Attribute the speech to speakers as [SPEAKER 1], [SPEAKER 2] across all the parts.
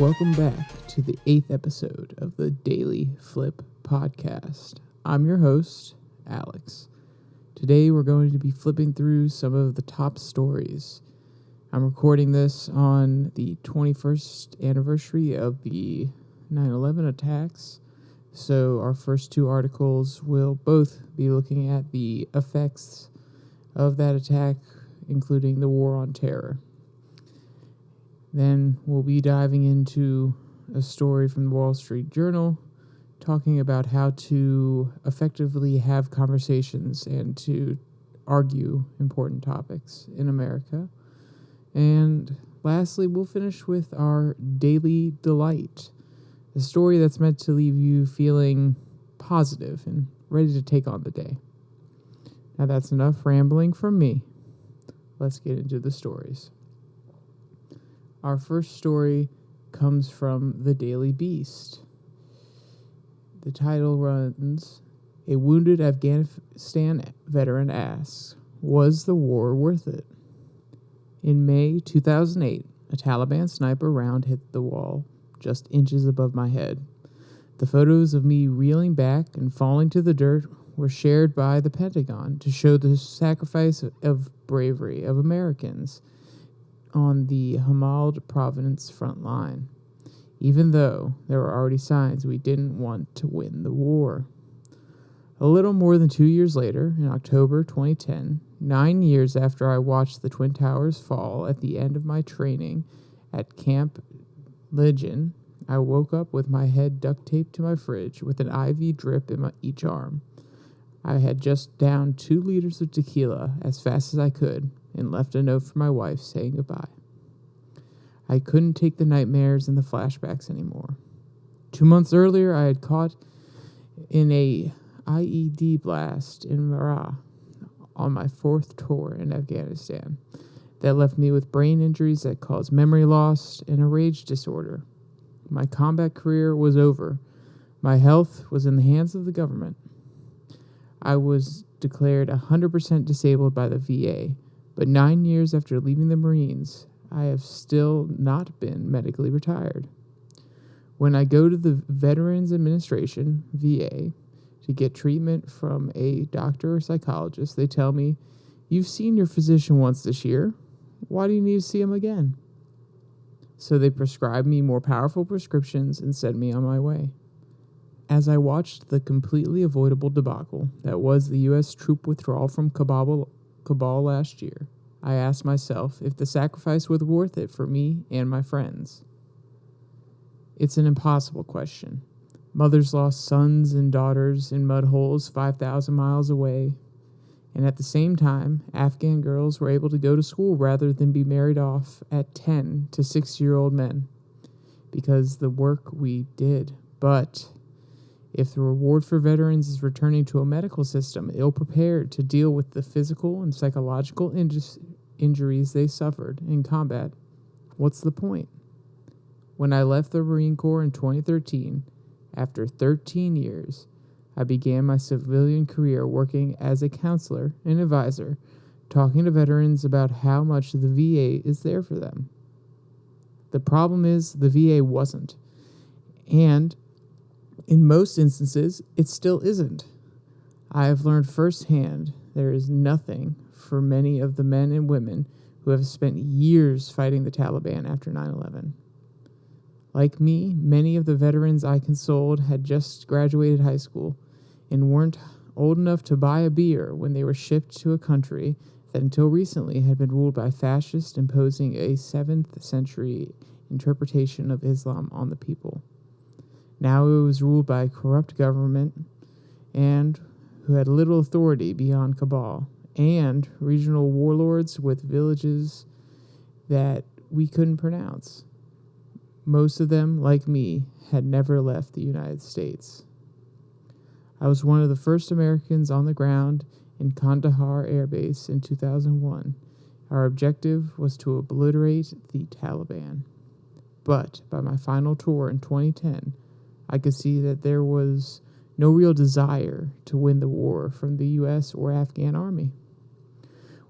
[SPEAKER 1] Welcome back to the 8th episode of the DailyFlip Podcast. I'm your host, Alex. Today we're going to be flipping through some of the top stories. I'm recording this on the 21st anniversary of the 9/11 attacks, so our first two articles will both be looking at the effects of that attack, including the war on terror. Then we'll be diving into a story from the Wall Street Journal talking about how to effectively have conversations and to argue important topics in America. And lastly, we'll finish with our Daily Delight, a story that's meant to leave you feeling positive and ready to take on the day. Now that's enough rambling from me. Let's get into the stories. Our first story comes from the Daily Beast. The title runs, "A wounded Afghanistan veteran asks, was the war worth it?" In May 2008, a Taliban sniper round hit the wall just inches above my head. The photos of me reeling back and falling to the dirt were shared by the Pentagon to show the sacrifice of bravery of Americans on the Hamad province front line, even though there were already signs we didn't want to win the war. A little more than 2 years later, in October 2010, 9 years after I watched the Twin Towers fall at the end of my training at Camp Lejeune, I woke up with my head duct taped to my fridge with an IV drip in each arm. I had just downed 2 liters of tequila as fast as I could and left a note for my wife saying goodbye. I couldn't take the nightmares and the flashbacks anymore. 2 months earlier, I had caught in a IED blast in Mara on my 4th tour in Afghanistan that left me with brain injuries that caused memory loss and a rage disorder. My combat career was over. My health was in the hands of the government. I was declared 100% disabled by the VA, but 9 years after leaving the Marines, I have still not been medically retired. When I go to the Veterans Administration, VA, to get treatment from a doctor or psychologist, they tell me, "You've seen your physician once this year. Why do you need to see him again?" So they prescribe me more powerful prescriptions and send me on my way. As I watched the completely avoidable debacle that was the U.S. troop withdrawal from Kabul last year, I asked myself if the sacrifice was worth it for me and my friends. It's an impossible question. Mothers lost sons and daughters in mud holes 5,000 miles away, and at the same time, Afghan girls were able to go to school rather than be married off at 10 to 6-year-old men because the work we did. But if the reward for veterans is returning to a medical system ill-prepared to deal with the physical and psychological injuries they suffered in combat, what's the point? When I left the Marine Corps in 2013, after 13 years, I began my civilian career working as a counselor and advisor, talking to veterans about how much the VA is there for them. The problem is the VA wasn't, and in most instances, it still isn't. I have learned firsthand there is nothing for many of the men and women who have spent years fighting the Taliban after 9/11. Like me, many of the veterans I consoled had just graduated high school and weren't old enough to buy a beer when they were shipped to a country that until recently had been ruled by fascists imposing a 7th century interpretation of Islam on the people. Now it was ruled by a corrupt government and who had little authority beyond Kabul, and regional warlords with villages that we couldn't pronounce. Most of them, like me, had never left the United States. I was one of the first Americans on the ground in Kandahar Air Base in 2001. Our objective was to obliterate the Taliban. But by my final tour in 2010, I could see that there was no real desire to win the war from the U.S. or Afghan army.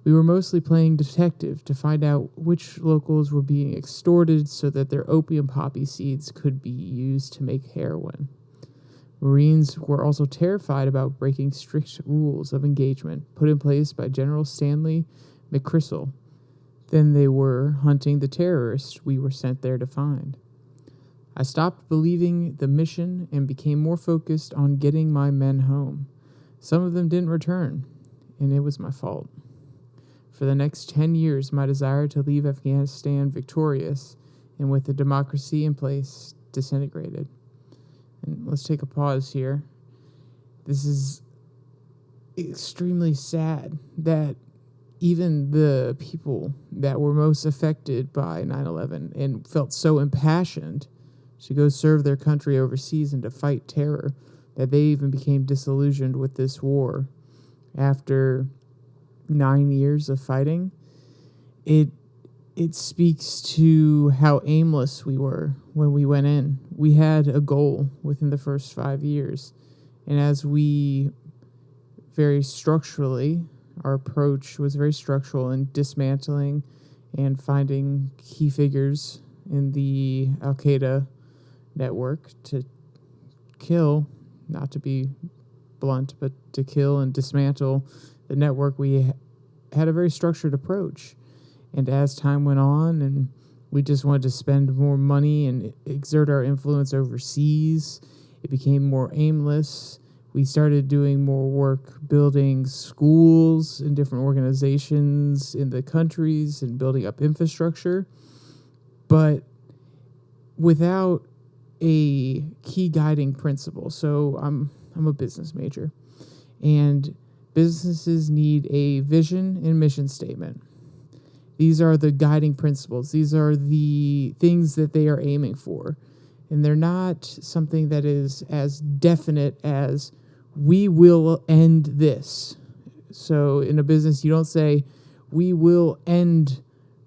[SPEAKER 1] We were mostly playing detective to find out which locals were being extorted so that their opium poppy seeds could be used to make heroin. Marines were also terrified about breaking strict rules of engagement put in place by General Stanley McChrystal than they were hunting the terrorists we were sent there to find. I stopped believing the mission and became more focused on getting my men home. Some of them didn't return, and it was my fault. For the next 10 years, my desire to leave Afghanistan victorious and with a democracy in place disintegrated. And let's take a pause here. This is extremely sad that even the people that were most affected by 9/11 and felt so impassioned to go serve their country overseas and to fight terror, that they even became disillusioned with this war after 9 years of fighting. It speaks to how aimless we were when we went in. We had a goal within the first 5 years. And as we our approach was very structural in dismantling and finding key figures in the Al-Qaeda network to kill, not to be blunt, but to kill and dismantle the network. We had a very structured approach. And as time went on and we just wanted to spend more money and exert our influence overseas, it became more aimless. We started doing more work building schools in different organizations in the countries and building up infrastructure, but without a key guiding principle. So I'm a business major, and businesses need a vision and mission statement. These are the guiding principles. These are the things that they are aiming for. And they're not something that is as definite as, we will end this. So in a business, you don't say, we will end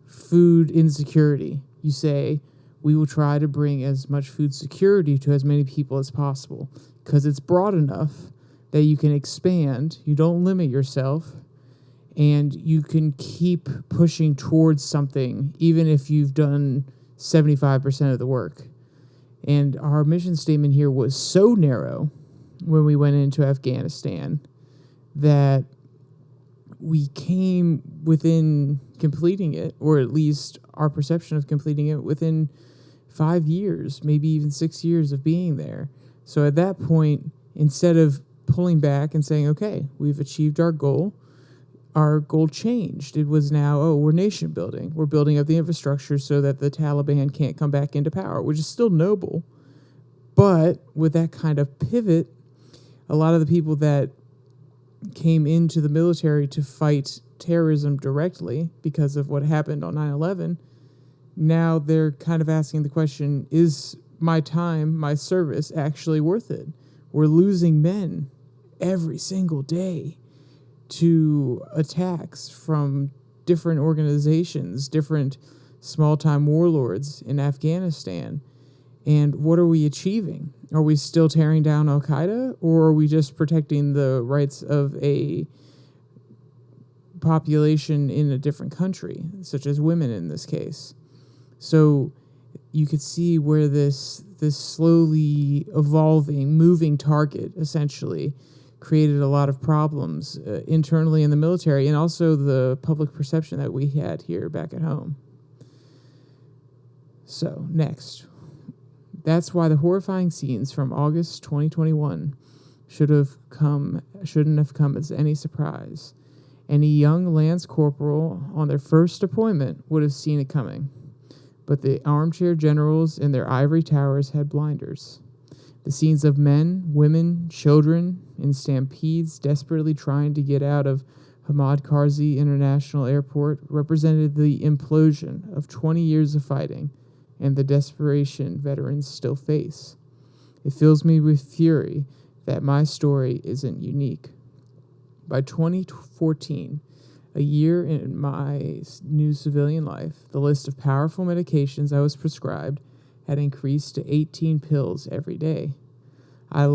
[SPEAKER 1] food insecurity. You say, we will try to bring as much food security to as many people as possible, because it's broad enough that you can expand, you don't limit yourself, and you can keep pushing towards something even if you've done 75% of the work. And our mission statement here was so narrow when we went into Afghanistan that we came within completing it, or at least our perception of completing it, within 5 years, maybe even 6 years of being there. So at that point, instead of pulling back and saying, okay, we've achieved our goal changed. It was now, we're nation building. We're building up the infrastructure so that the Taliban can't come back into power, which is still noble. But with that kind of pivot, a lot of the people that came into the military to fight terrorism directly because of what happened on 9/11, now they're kind of asking the question, is my time, my service actually worth it? We're losing men every single day to attacks from different organizations, different small-time warlords in Afghanistan. And what are we achieving? Are we still tearing down Al-Qaeda, or are we just protecting the rights of a population in a different country, such as women in this case? So you could see where this slowly evolving, moving target essentially created a lot of problems internally in the military, and also the public perception that we had here back at home. So next, that's why the horrifying scenes from August 2021 shouldn't have come as any surprise. Any young lance corporal on their first deployment would have seen it coming. But the armchair generals in their ivory towers had blinders. The scenes of men, women, children in stampedes desperately trying to get out of Hamad Karzai International Airport represented the implosion of 20 years of fighting and the desperation veterans still face. It fills me with fury that my story isn't unique. By 2014, a year in my new civilian life, the list of powerful medications I was prescribed had increased to 18 pills every day. I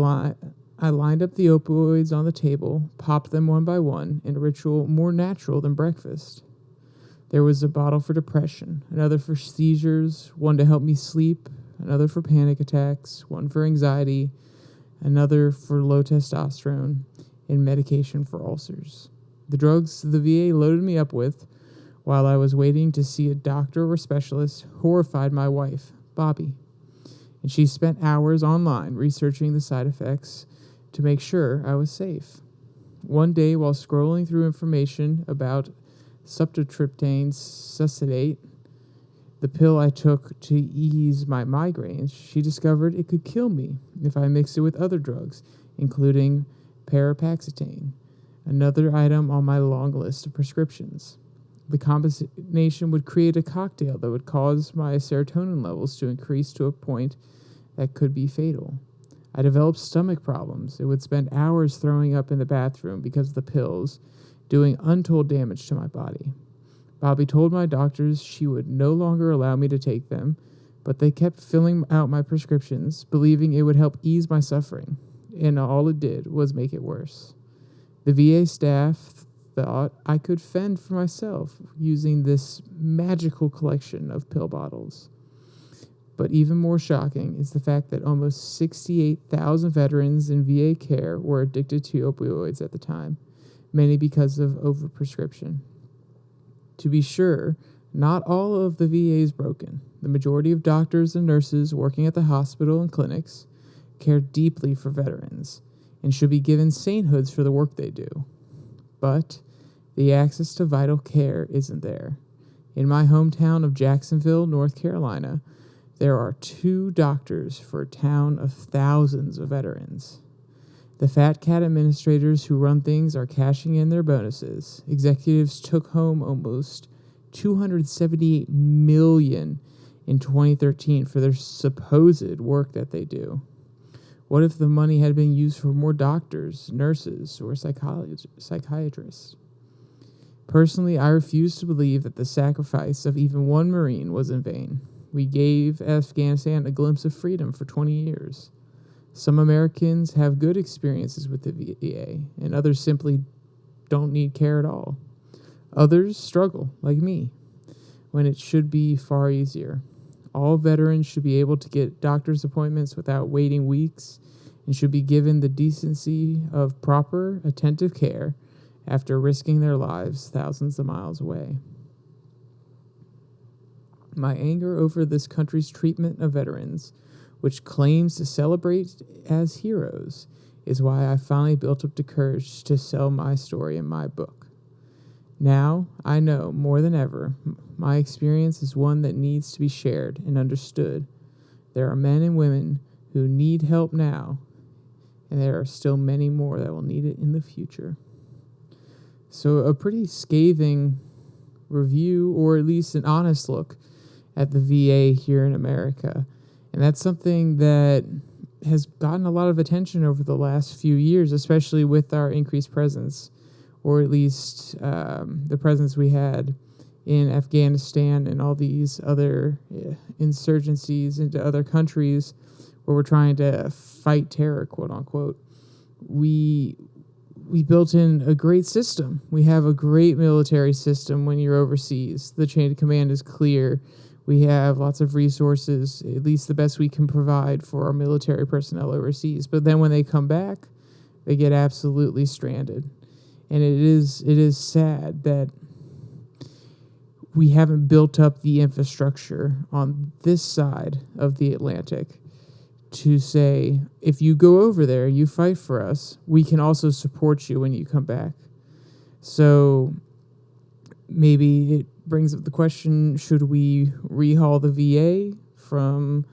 [SPEAKER 1] I lined up the opioids on the table, popped them one by one in a ritual more natural than breakfast. There was a bottle for depression, another for seizures, one to help me sleep, another for panic attacks, one for anxiety, another for low testosterone, and medication for ulcers. The drugs the VA loaded me up with while I was waiting to see a doctor or specialist horrified my wife, Bobby, and she spent hours online researching the side effects to make sure I was safe. One day, while scrolling through information about subtryptane succinate, the pill I took to ease my migraines, she discovered it could kill me if I mixed it with other drugs, including parapaxitane, another item on my long list of prescriptions. The combination would create a cocktail that would cause my serotonin levels to increase to a point that could be fatal. I developed stomach problems. It would spend hours throwing up in the bathroom because of the pills, doing untold damage to my body. Bobby told my doctors she would no longer allow me to take them, but they kept filling out my prescriptions, believing it would help ease my suffering, and all it did was make it worse. The VA staff thought I could fend for myself using this magical collection of pill bottles. But even more shocking is the fact that almost 68,000 veterans in VA care were addicted to opioids at the time, many because of overprescription. To be sure, not all of the VA is broken. The majority of doctors and nurses working at the hospital and clinics care deeply for veterans and should be given sanehoods for the work they do. But the access to vital care isn't there. In my hometown of Jacksonville, North Carolina, there are 2 doctors for a town of thousands of veterans. The fat cat administrators who run things are cashing in their bonuses. Executives took home almost $278 million in 2013 for their supposed work that they do. What if the money had been used for more doctors, nurses, or psychiatrists? Personally, I refuse to believe that the sacrifice of even one Marine was in vain. We gave Afghanistan a glimpse of freedom for 20 years. Some Americans have good experiences with the VA, and others simply don't need care at all. Others struggle, like me, when it should be far easier. All veterans should be able to get doctor's appointments without waiting weeks and should be given the decency of proper, attentive care after risking their lives thousands of miles away. My anger over this country's treatment of veterans, which claims to celebrate as heroes, is why I finally built up the courage to sell my story in my book. Now, I know more than ever, my experience is one that needs to be shared and understood. There are men and women who need help now, and there are still many more that will need it in the future. So a pretty scathing review, or at least an honest look at the VA here in America. And that's something that has gotten a lot of attention over the last few years, especially with our increased presence, or at least the presence we had in Afghanistan and all these other insurgencies into other countries where we're trying to fight terror, quote unquote. We built in a great system. We have a great military system when you're overseas. The chain of command is clear. We have lots of resources, at least the best we can provide for our military personnel overseas. But then when they come back, they get absolutely stranded. And it is sad that we haven't built up the infrastructure on this side of the Atlantic to say, if you go over there, you fight for us, we can also support you when you come back. So maybe it brings up the question, should we rehaul the VA from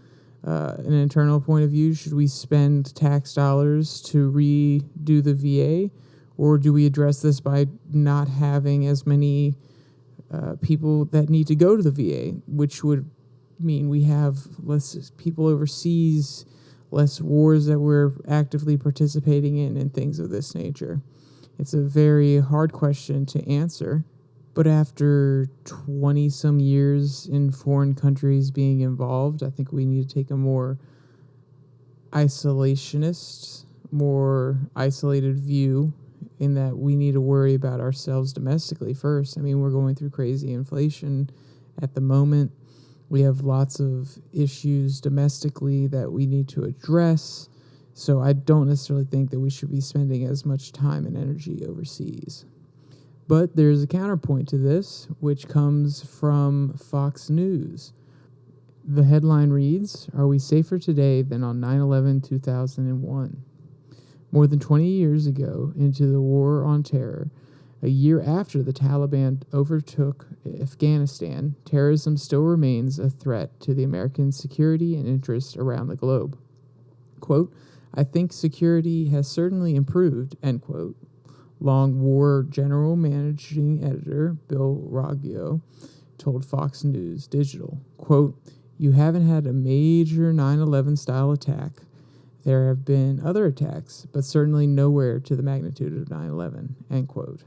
[SPEAKER 1] an internal point of view? Should we spend tax dollars to redo the VA? Or do we address this by not having as many people that need to go to the VA, which would mean we have less people overseas, less wars that we're actively participating in, and things of this nature? It's a very hard question to answer. But after 20-some years in foreign countries being involved, I think we need to take a more isolationist more isolated view in that we need to worry about ourselves domestically first. I mean, we're going through crazy inflation at the moment. We have lots of issues domestically that we need to address. So I don't necessarily think that we should be spending as much time and energy overseas. But there's a counterpoint to this, which comes from Fox News. The headline reads, "Are we safer today than on 9/11/2001? More than 20 years ago into the war on terror, a year after the Taliban overtook Afghanistan, terrorism still remains a threat to the American security and interest around the globe." Quote, "I think security has certainly improved," end quote. Long War General Managing Editor Bill Raggio told Fox News Digital, quote, "You haven't had a major 9/11 style attack. There have been other attacks, but certainly nowhere to the magnitude of 9/11, end quote.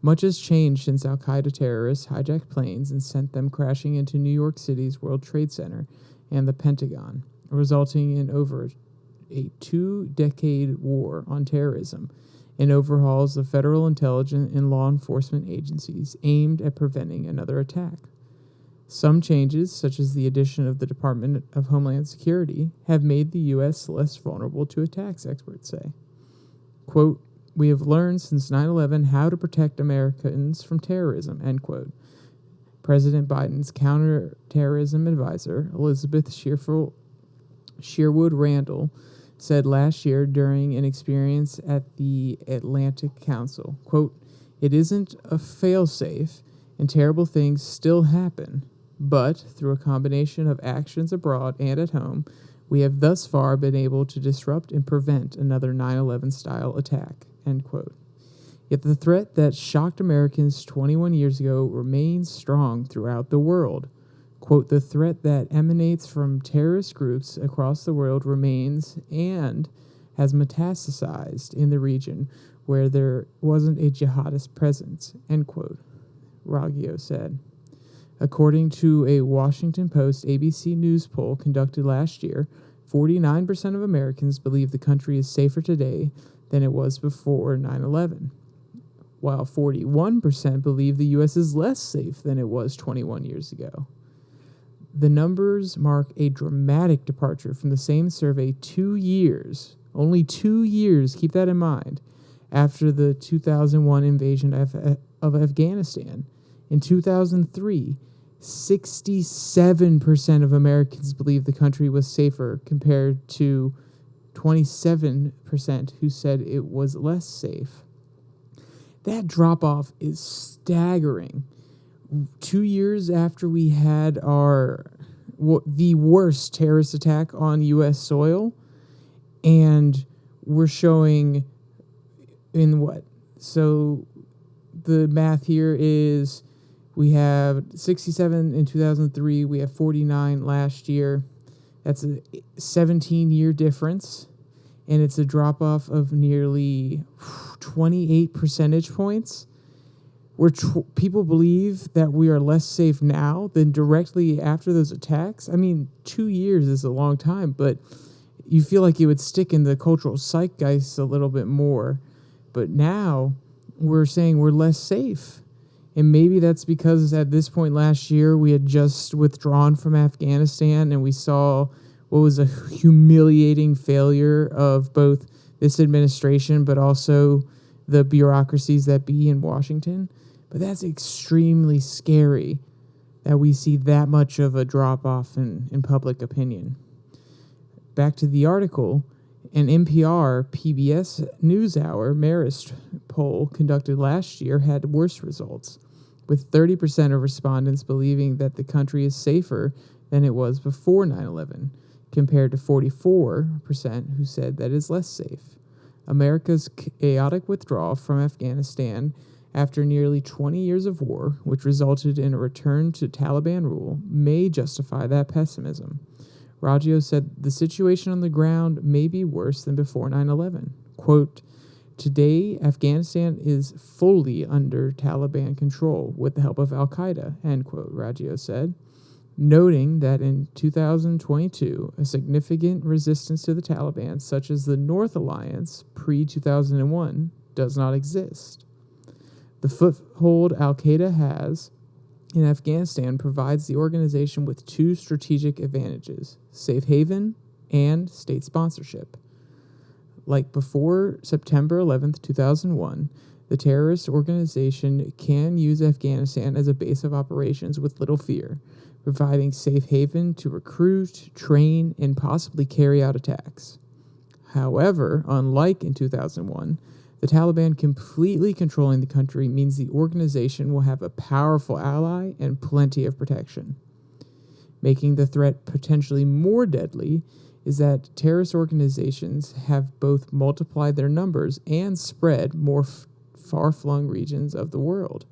[SPEAKER 1] Much has changed since Al-Qaeda terrorists hijacked planes and sent them crashing into New York City's World Trade Center and the Pentagon, resulting in over a 2-decade war on terrorism and overhauls of federal intelligence and law enforcement agencies aimed at preventing another attack. Some changes, such as the addition of the Department of Homeland Security, have made the U.S. less vulnerable to attacks, experts say. Quote, "We have learned since 9/11 how to protect Americans from terrorism," end quote. President Biden's counterterrorism advisor, Elizabeth Sherwood Randall, said last year during an experience at the Atlantic Council, quote, "It isn't a fail-safe, and terrible things still happen, but through a combination of actions abroad and at home, we have thus far been able to disrupt and prevent another 9/11 style attack," end quote. Yet the threat that shocked Americans 21 years ago remains strong throughout the world. Quote, "The threat that emanates from terrorist groups across the world remains and has metastasized in the region where there wasn't a jihadist presence," end quote, Raggio said. According to a Washington Post ABC News poll conducted last year, 49% of Americans believe the country is safer today than it was before 9/11, while 41% believe the U.S. is less safe than it was 21 years ago. The numbers mark a dramatic departure from the same survey 2 years, only 2 years, keep that in mind, after the 2001 invasion of Afghanistan. In 2003, 67% of Americans believed the country was safer compared to 27% who said it was less safe. That drop-off is staggering. 2 years after we had the worst terrorist attack on U.S. soil, and we're showing in what? So the math here is we have 67 in 2003, we have 49 last year. That's a 17-year difference, and it's a drop-off of nearly 28 percentage points. Where people believe that we are less safe now than directly after those attacks. I mean, 2 years is a long time, but you feel like it would stick in the cultural zeitgeist a little bit more. But now we're saying we're less safe. And maybe that's because at this point last year, we had just withdrawn from Afghanistan and we saw what was a humiliating failure of both this administration, but also the bureaucracies that be in Washington. But that's extremely scary that we see that much of a drop-off in public opinion. Back to the article, an NPR PBS NewsHour Marist poll conducted last year had worse results, with 30% of respondents believing that the country is safer than it was before 9/11, compared to 44% who said that it's less safe. America's chaotic withdrawal from Afghanistan after nearly 20 years of war, which resulted in a return to Taliban rule, may justify that pessimism. Raggio said the situation on the ground may be worse than before 9/11. Quote, "Today, Afghanistan is fully under Taliban control with the help of Al-Qaeda," end quote, Raggio said. noting that in 2022, a significant resistance to the Taliban, such as the North Alliance pre-2001, does not exist. The foothold al-Qaeda has in Afghanistan provides the organization with two strategic advantages: safe haven and state sponsorship. Like before September 11th, 2001, the terrorist organization can use Afghanistan as a base of operations with little fear, providing safe haven to recruit, train, and possibly carry out attacks. However, unlike in 2001, the Taliban completely controlling the country means the organization will have a powerful ally and plenty of protection. Making the threat potentially more deadly is that terrorist organizations have both multiplied their numbers and spread more far-flung regions of the world,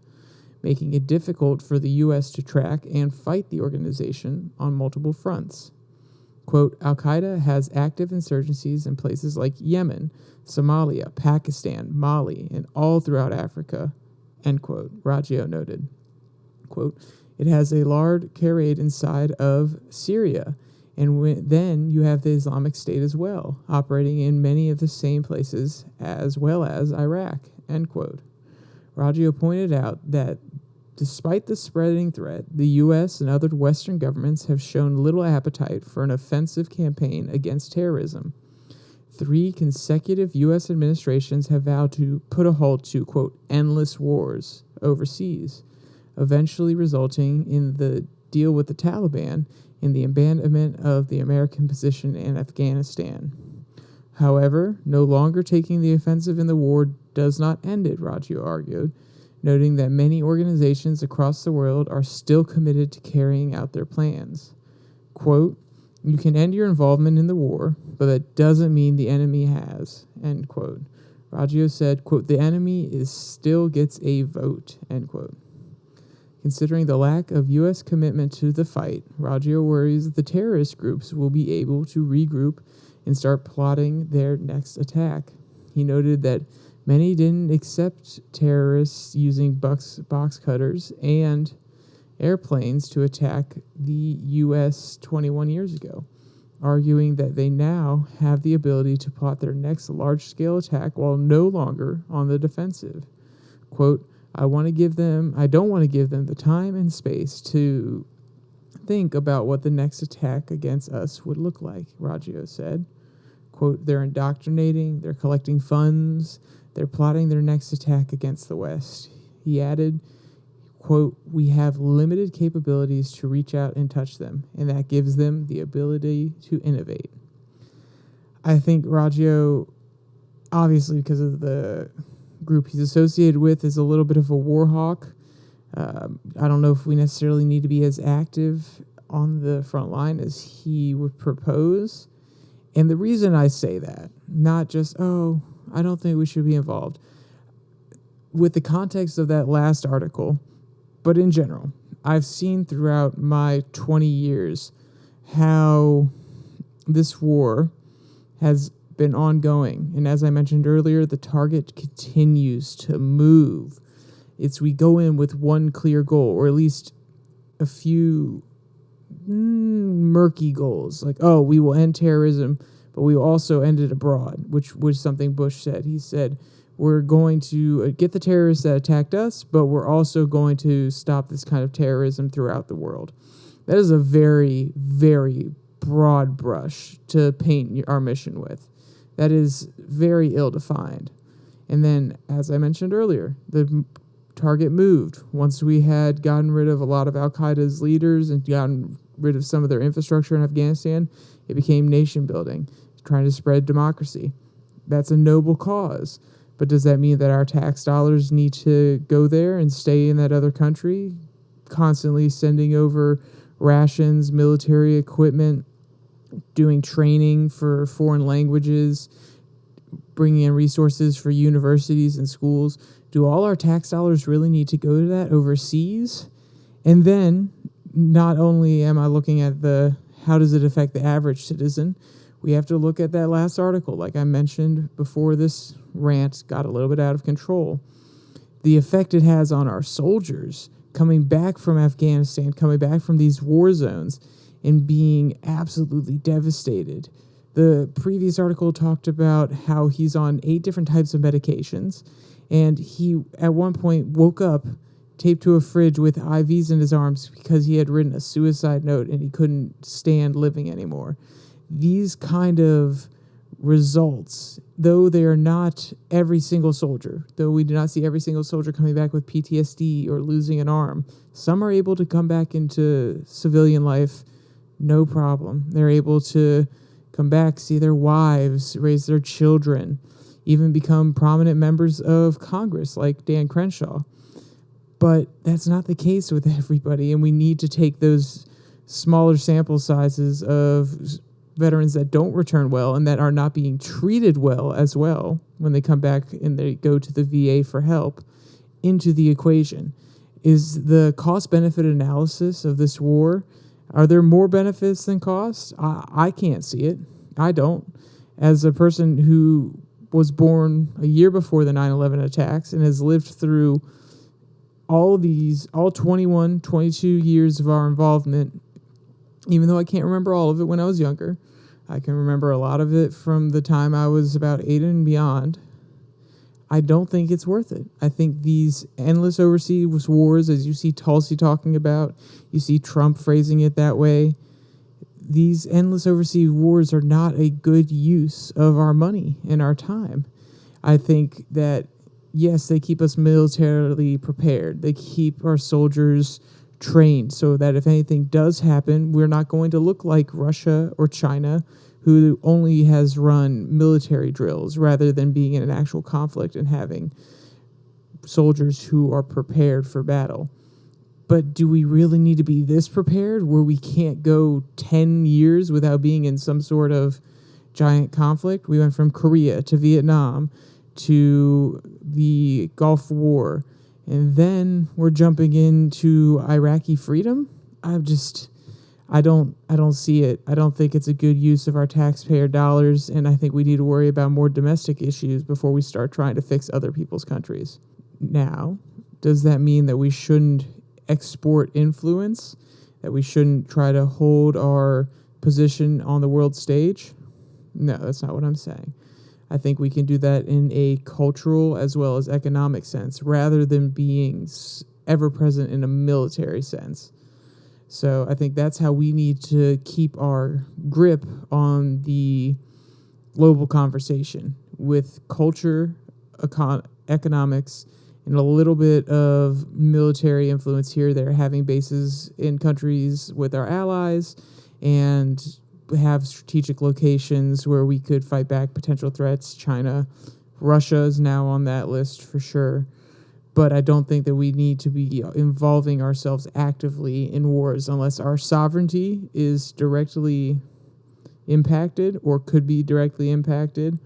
[SPEAKER 1] making it difficult for the U.S. to track and fight the organization on multiple fronts. Quote, Al-Qaeda has active insurgencies in places like Yemen, Somalia, Pakistan, Mali, and all throughout Africa, end quote, Raggio noted. Quote, it has a large carried inside of Syria, and then you have the Islamic State as well, operating in many of the same places as well as Iraq, end quote. Raggio pointed out that despite the spreading threat, the U.S. and other Western governments have shown little appetite for an offensive campaign against terrorism. 3 consecutive U.S. administrations have vowed to put a halt to, quote, endless wars overseas, eventually resulting in the deal with the Taliban and the abandonment of the American position in Afghanistan. However, no longer taking the offensive in the war does not end it, Raggio argued, noting that many organizations across the world are still committed to carrying out their plans. Quote, you can end your involvement in the war, but that doesn't mean the enemy has, end quote. Raggio said, quote, the enemy still gets a vote, end quote. Considering the lack of U.S. commitment to the fight, Raggio worries that the terrorist groups will be able to regroup and start plotting their next attack. He noted that many didn't accept terrorists using box cutters and airplanes to attack the U.S. 21 years ago, arguing that they now have the ability to plot their next large-scale attack while no longer on the defensive. Quote, I don't want to give them the time and space to think about what the next attack against us would look like, Raggio said. Quote, they're indoctrinating, they're collecting funds, they're plotting their next attack against the West. He added, quote, we have limited capabilities to reach out and touch them, and that gives them the ability to innovate. I think Raggio, obviously because of the group he's associated with, is a little bit of a war hawk. I don't know if we necessarily need to be as active on the front line as he would propose. And the reason I say that, not just, I don't think we should be involved, with the context of that last article, but in general, I've seen throughout my 20 years how this war has been ongoing. And as I mentioned earlier, the target continues to move. We go in with one clear goal, or at least a few murky goals, like, we will end terrorism, but we will also end it abroad, which was something Bush said. He said, we're going to get the terrorists that attacked us, but we're also going to stop this kind of terrorism throughout the world. That is a very, very broad brush to paint our mission with. That is very ill-defined. And then, as I mentioned earlier, the target moved. Once we had gotten rid of a lot of al-Qaeda's leaders and gotten rid of some of their infrastructure in Afghanistan, it became nation building, trying to spread democracy. That's a noble cause. But does that mean that our tax dollars need to go there and stay in that other country, constantly sending over rations, military equipment, doing training for foreign languages, bringing in resources for universities and schools? Do all our tax dollars really need to go to that overseas? And then, not only am I looking at how does it affect the average citizen, we have to look at that last article, like I mentioned before this rant got a little bit out of control. The effect it has on our soldiers coming back from Afghanistan, coming back from these war zones, and being absolutely devastated. The previous article talked about how he's on 8 different types of medications, and he at one point woke up taped to a fridge with IVs in his arms because he had written a suicide note and he couldn't stand living anymore. These kind of results, though they are not every single soldier, though we do not see every single soldier coming back with PTSD or losing an arm, some are able to come back into civilian life no problem. They're able to come back, see their wives, raise their children, even become prominent members of Congress like Dan Crenshaw. But that's not the case with everybody, and we need to take those smaller sample sizes of veterans that don't return well and that are not being treated well as well when they come back and they go to the VA for help into the equation. Is the cost-benefit analysis of this war, are there more benefits than costs? I can't see it. I don't. As a person who was born a year before the 9/11 attacks and has lived through all 21, 22 years of our involvement, even though I can't remember all of it when I was younger, I can remember a lot of it from the time I was about 8 and beyond. I don't think it's worth it. I think these endless overseas wars, as you see Tulsi talking about, you see Trump phrasing it that way, these endless overseas wars are not a good use of our money and our time. I think that, yes, they keep us militarily prepared. They keep our soldiers trained so that if anything does happen, we're not going to look like Russia or China, who only has run military drills rather than being in an actual conflict and having soldiers who are prepared for battle. But do we really need to be this prepared where we can't go 10 years without being in some sort of giant conflict? We went from Korea to Vietnam to the Gulf War, and then we're jumping into Iraqi freedom. I don't see it. I don't think it's a good use of our taxpayer dollars, and I think we need to worry about more domestic issues before we start trying to fix other people's countries. Now, does that mean that we shouldn't export influence, that we shouldn't try to hold our position on the world stage? No, that's not what I'm saying. I think we can do that in a cultural as well as economic sense rather than being ever present in a military sense. So I think that's how we need to keep our grip on the global conversation with culture, economics, and a little bit of military influence here. They're having bases in countries with our allies and have strategic locations where we could fight back potential threats. China, Russia is now on that list for sure. But I don't think that we need to be involving ourselves actively in wars unless our sovereignty is directly impacted or could be directly impacted.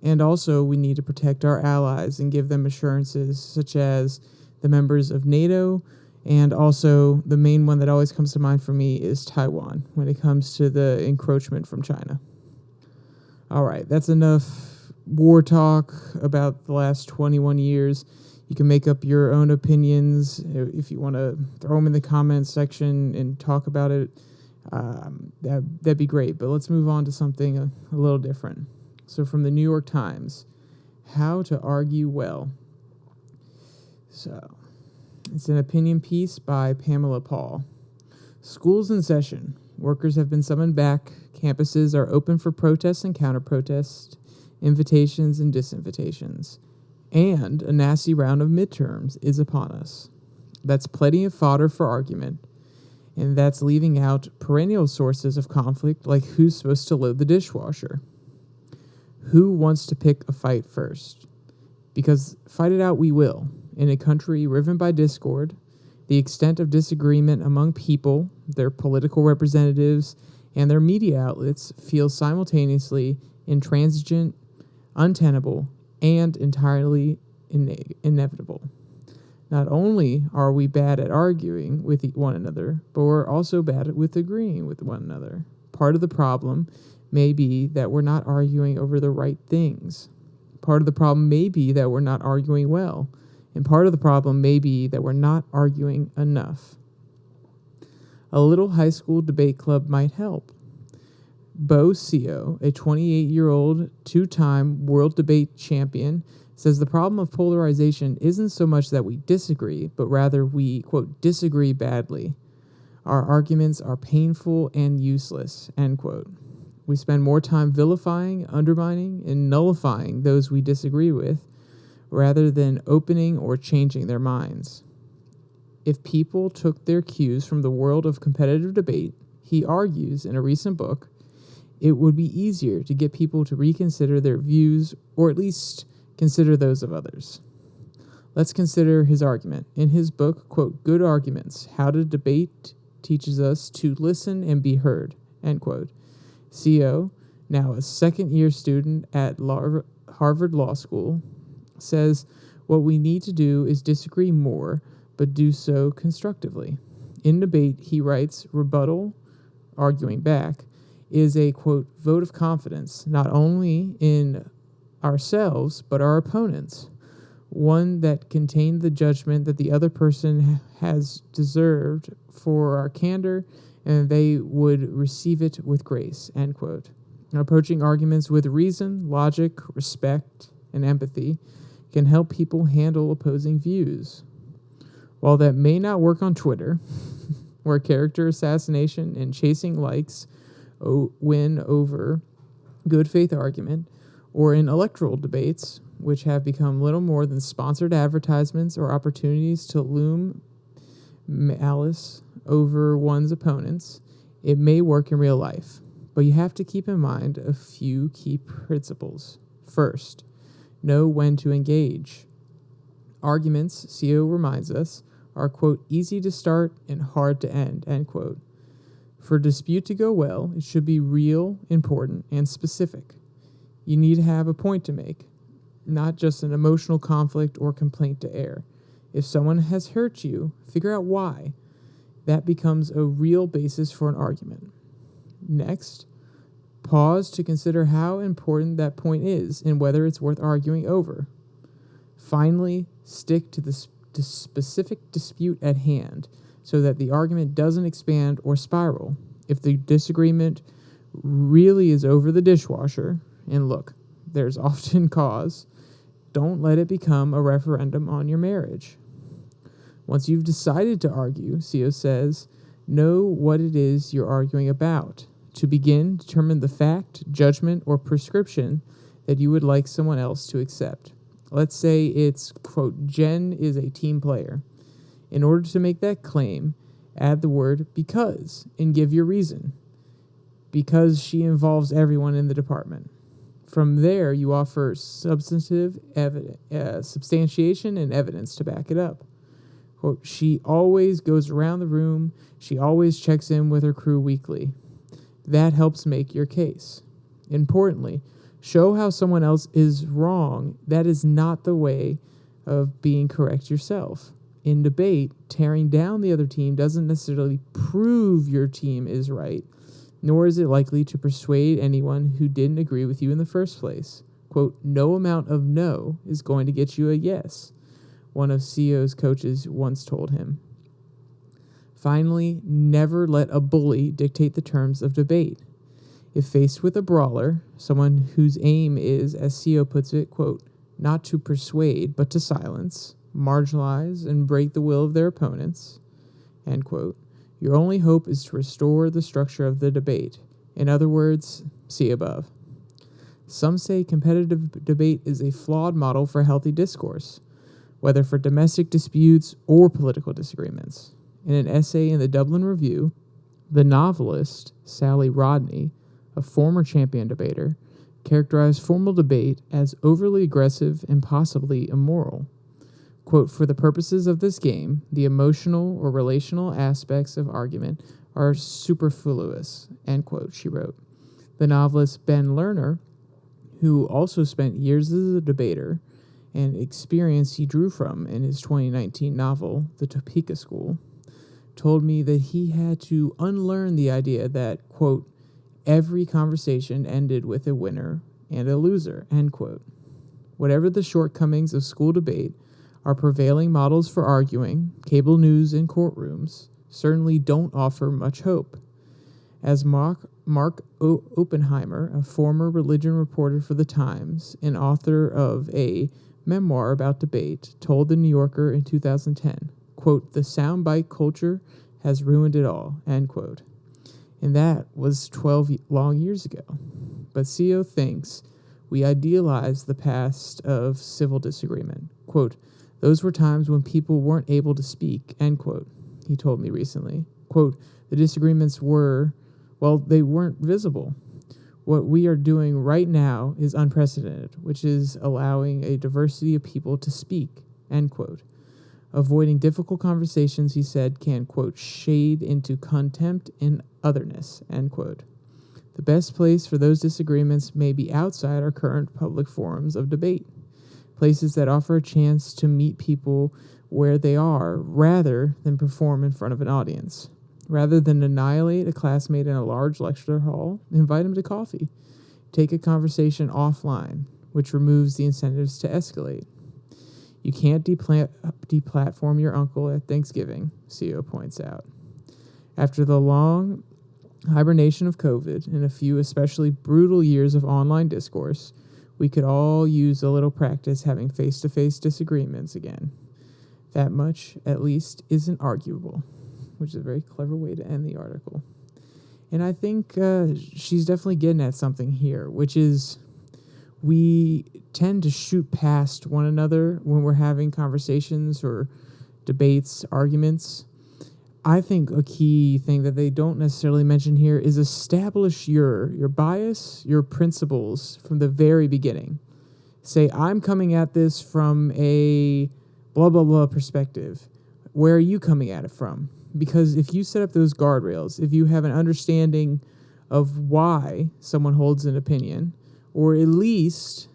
[SPEAKER 1] And also we need to protect our allies and give them assurances such as the members of NATO, and also the main one that always comes to mind for me is Taiwan when it comes to the encroachment from China. All right, that's enough war talk about the last 21 years. You can make up your own opinions if you want to throw them in the comments section and talk about it. That'd be great. But let's move on to something a little different. So from the New York Times, how to argue well. So it's an opinion piece by Pamela Paul. Schools in session. Workers have been summoned back. Campuses are open for protests and counter-protests, invitations and disinvitations. And a nasty round of midterms is upon us. That's plenty of fodder for argument, and that's leaving out perennial sources of conflict like who's supposed to load the dishwasher. Who wants to pick a fight first? Because fight it out we will, in a country riven by discord, the extent of disagreement among people, their political representatives, and their media outlets feels simultaneously intransigent, untenable, and entirely inevitable. Not only are we bad at arguing with one another, but we're also bad with agreeing with one another. Part of the problem may be that we're not arguing over the right things. Part of the problem may be that we're not arguing well. and part of the problem may be that we're not arguing enough. A little high school debate club might help. Bo Seo, a 28-year-old two-time world debate champion, says the problem of polarization isn't so much that we disagree, but rather we, quote, disagree badly. Our arguments are painful and useless, end quote. We spend more time vilifying, undermining, and nullifying those we disagree with, rather than opening or changing their minds. If people took their cues from the world of competitive debate, he argues in a recent book, it would be easier to get people to reconsider their views, or at least consider those of others. Let's consider his argument. In his book, quote, Good Arguments, How to Debate Teaches Us to Listen and Be Heard, end quote. Seo, now a second-year student at Harvard Law School, says what we need to do is disagree more, but do so constructively. In debate, he writes, rebuttal, arguing back, is a, quote, vote of confidence, not only in ourselves, but our opponents, one that contained the judgment that the other person has deserved for our candor, and they would receive it with grace, end quote. Approaching arguments with reason, logic, respect, and empathy can help people handle opposing views. While that may not work on Twitter, where character assassination and chasing likes win over good faith argument, or in electoral debates, which have become little more than sponsored advertisements or opportunities to loom malice over one's opponents, it may work in real life. But you have to keep in mind a few key principles. First, know when to engage. Arguments, Seo reminds us, are, quote, easy to start and hard to end, end quote. For a dispute to go well, it should be real, important, and specific. You need to have a point to make, not just an emotional conflict or complaint to air. If someone has hurt you, figure out why. That becomes a real basis for an argument. Next, pause to consider how important that point is and whether it's worth arguing over. Finally, stick to the specific dispute at hand so that the argument doesn't expand or spiral. If the disagreement really is over the dishwasher, and look, there's often cause, don't let it become a referendum on your marriage. Once you've decided to argue, Seo says, know what it is you're arguing about. To begin, determine the fact, judgment, or prescription that you would like someone else to accept. Let's say it's, quote, Jen is a team player. In order to make that claim, add the word because and give your reason. Because she involves everyone in the department. From there, you offer substantive substantiation and evidence to back it up. Quote, she always goes around the room. She always checks in with her crew weekly. That helps make your case. Importantly, show how someone else is wrong. That is not the way of being correct yourself. In debate, tearing down the other team doesn't necessarily prove your team is right, nor is it likely to persuade anyone who didn't agree with you in the first place. Quote, no amount of no is going to get you a yes, one of Seo's coaches once told him. Finally, never let a bully dictate the terms of debate. If faced with a brawler, someone whose aim is, as Seo puts it, quote, not to persuade, but to silence, marginalize, and break the will of their opponents, end quote, your only hope is to restore the structure of the debate. In other words, see above. Some say competitive debate is a flawed model for healthy discourse, whether for domestic disputes or political disagreements. In an essay in the Dublin Review, the novelist Sally Rodney, a former champion debater, characterized formal debate as overly aggressive and possibly immoral. Quote, for the purposes of this game, the emotional or relational aspects of argument are superfluous, end quote, she wrote. The novelist Ben Lerner, who also spent years as a debater and experience he drew from in his 2019 novel, The Topeka School, told me that he had to unlearn the idea that, quote, every conversation ended with a winner and a loser, end quote. Whatever the shortcomings of school debate, Our prevailing models for arguing, cable news and courtrooms, certainly don't offer much hope. As Mark Oppenheimer, a former religion reporter for The Times and author of a memoir about debate, told The New Yorker in 2010, quote, "The soundbite culture has ruined it all," end quote. And that was 12 long years ago. But CO thinks we idealize the past of civil disagreement. Quote, "Those were times when people weren't able to speak," end quote, he told me recently. Quote, "The disagreements they weren't visible. What we are doing right now is unprecedented, which is allowing a diversity of people to speak," end quote. Avoiding difficult conversations, he said, can, quote, "shade into contempt and otherness," end quote. The best place for those disagreements may be outside our current public forums of debate, places that offer a chance to meet people where they are rather than perform in front of an audience. Rather than annihilate a classmate in a large lecture hall, invite him to coffee. Take a conversation offline, which removes the incentives to escalate. You can't deplatform your uncle at Thanksgiving, CO points out. After the long hibernation of COVID and a few especially brutal years of online discourse, we could all use a little practice having face-to-face disagreements again. That much, at least, isn't arguable, which is a very clever way to end the article. And I think she's definitely getting at something here, which is we tend to shoot past one another when we're having conversations or debates, arguments. I think a key thing that they don't necessarily mention here is establish your bias, your principles from the very beginning. Say, I'm coming at this from a blah, blah, blah perspective. Where are you coming at it from? Because if you set up those guardrails, if you have an understanding of why someone holds an opinion, or at least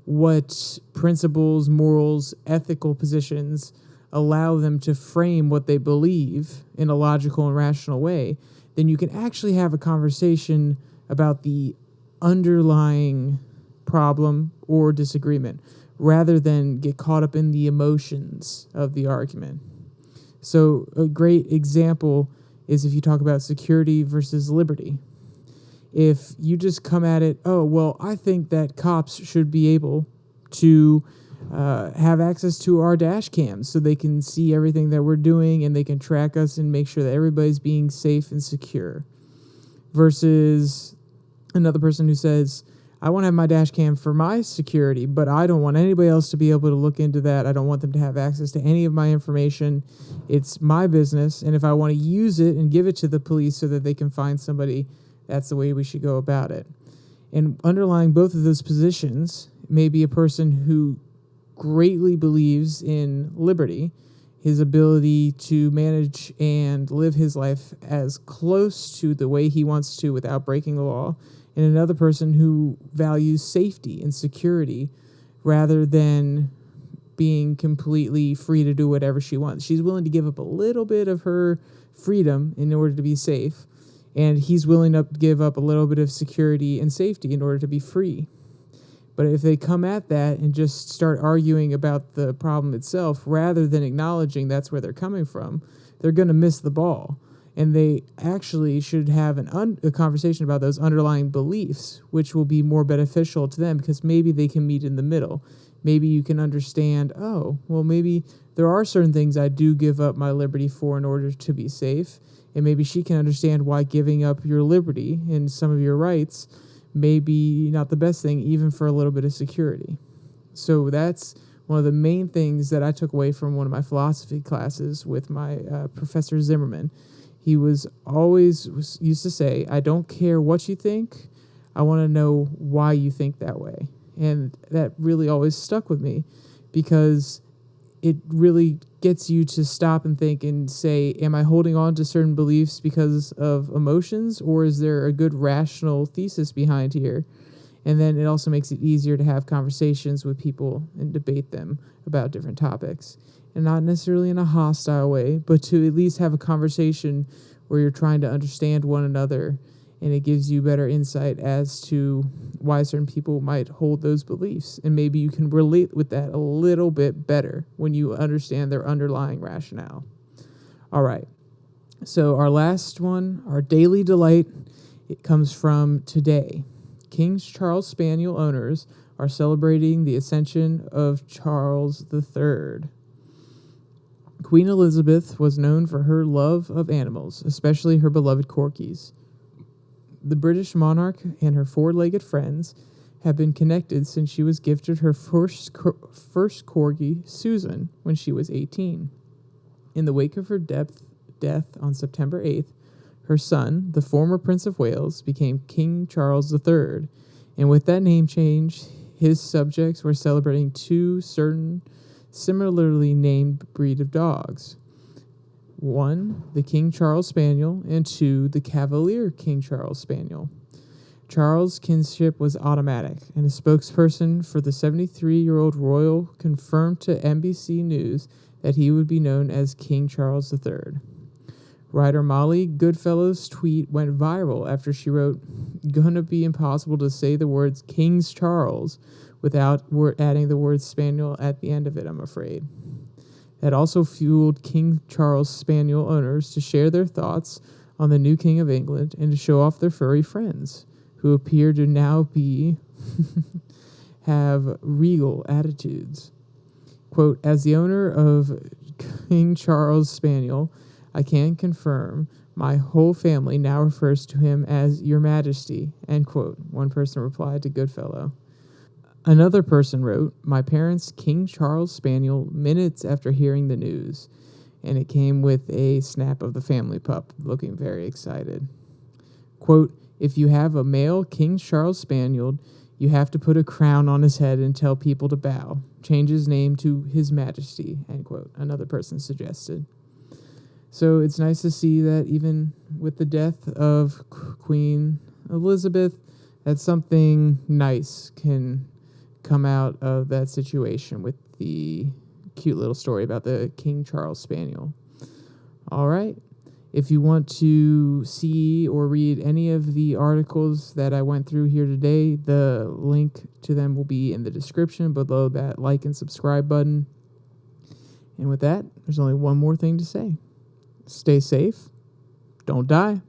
[SPEAKER 1] what principles, morals, ethical positions allow them to frame what they believe in a logical and rational way, then you can actually have a conversation about the underlying problem or disagreement rather than get caught up in the emotions of the argument. So a great example is if you talk about security versus liberty. If you just come at it, I think that cops should be able to have access to our dash cams so they can see everything that we're doing and they can track us and make sure that everybody's being safe and secure. Versus another person who says, I want to have my dash cam for my security, but I don't want anybody else to be able to look into that. I don't want them to have access to any of my information. It's my business, and if I want to use it and give it to the police so that they can find somebody, that's the way we should go about it. And underlying both of those positions may be a person who greatly believes in liberty, his ability to manage and live his life as close to the way he wants to without breaking the law, and another person who values safety and security rather than being completely free to do whatever she wants. She's willing to give up a little bit of her freedom in order to be safe, and he's willing to give up a little bit of security and safety in order to be free. But if they come at that and just start arguing about the problem itself rather than acknowledging that's where they're coming from, they're going to miss the ball. And they actually should have a conversation about those underlying beliefs, which will be more beneficial to them because maybe they can meet in the middle. Maybe you can understand, maybe there are certain things I do give up my liberty for in order to be safe. And maybe she can understand why giving up your liberty and some of your rights may be not the best thing, even for a little bit of security. So that's one of the main things that I took away from one of my philosophy classes with my Professor Zimmerman. He used to say, I don't care what you think, I want to know why you think that way. And that really always stuck with me because it really gets you to stop and think and say, am I holding on to certain beliefs because of emotions, or is there a good rational thesis behind here? And then it also makes it easier to have conversations with people and debate them about different topics. And not necessarily in a hostile way, but to at least have a conversation where you're trying to understand one another and it gives you better insight as to why certain people might hold those beliefs. And maybe you can relate with that a little bit better when you understand their underlying rationale. All right. So our last one, our daily delight, it comes from today. King Charles Spaniel owners are celebrating the ascension of Charles III. Queen Elizabeth was known for her love of animals, especially her beloved corgis. The British monarch and her four-legged friends have been connected since she was gifted her first corgi, Susan, when she was 18. In the wake of her death on September 8th, her son, the former Prince of Wales, became King Charles III, and with that name change, his subjects were celebrating two certain similarly named breed of dogs. One, the King Charles Spaniel, and two, the Cavalier King Charles Spaniel. Charles' kinship was automatic, and a spokesperson for the 73-year-old royal confirmed to NBC News that he would be known as King Charles III. Writer Molly Goodfellow's tweet went viral after she wrote, "Gonna be impossible to say the words King's Charles without adding the word Spaniel at the end of it, I'm afraid." That also fueled King Charles Spaniel owners to share their thoughts on the new King of England and to show off their furry friends, who appear to now have regal attitudes. Quote, "As the owner of King Charles Spaniel, I can confirm my whole family now refers to him as Your Majesty," end quote, one person replied to Goodfellow. Another person wrote, "My parents' King Charles Spaniel minutes after hearing the news," and it came with a snap of the family pup looking very excited. Quote, "If you have a male King Charles Spaniel, you have to put a crown on his head and tell people to bow. Change his name to His Majesty," end quote, another person suggested. So it's nice to see that even with the death of Queen Elizabeth, that something nice can come out of that situation with the cute little story about the King Charles Spaniel. All right. If you want to see or read any of the articles that I went through here today, the link to them will be in the description below that like and subscribe button. And with that, there's only one more thing to say. Stay safe. Don't die.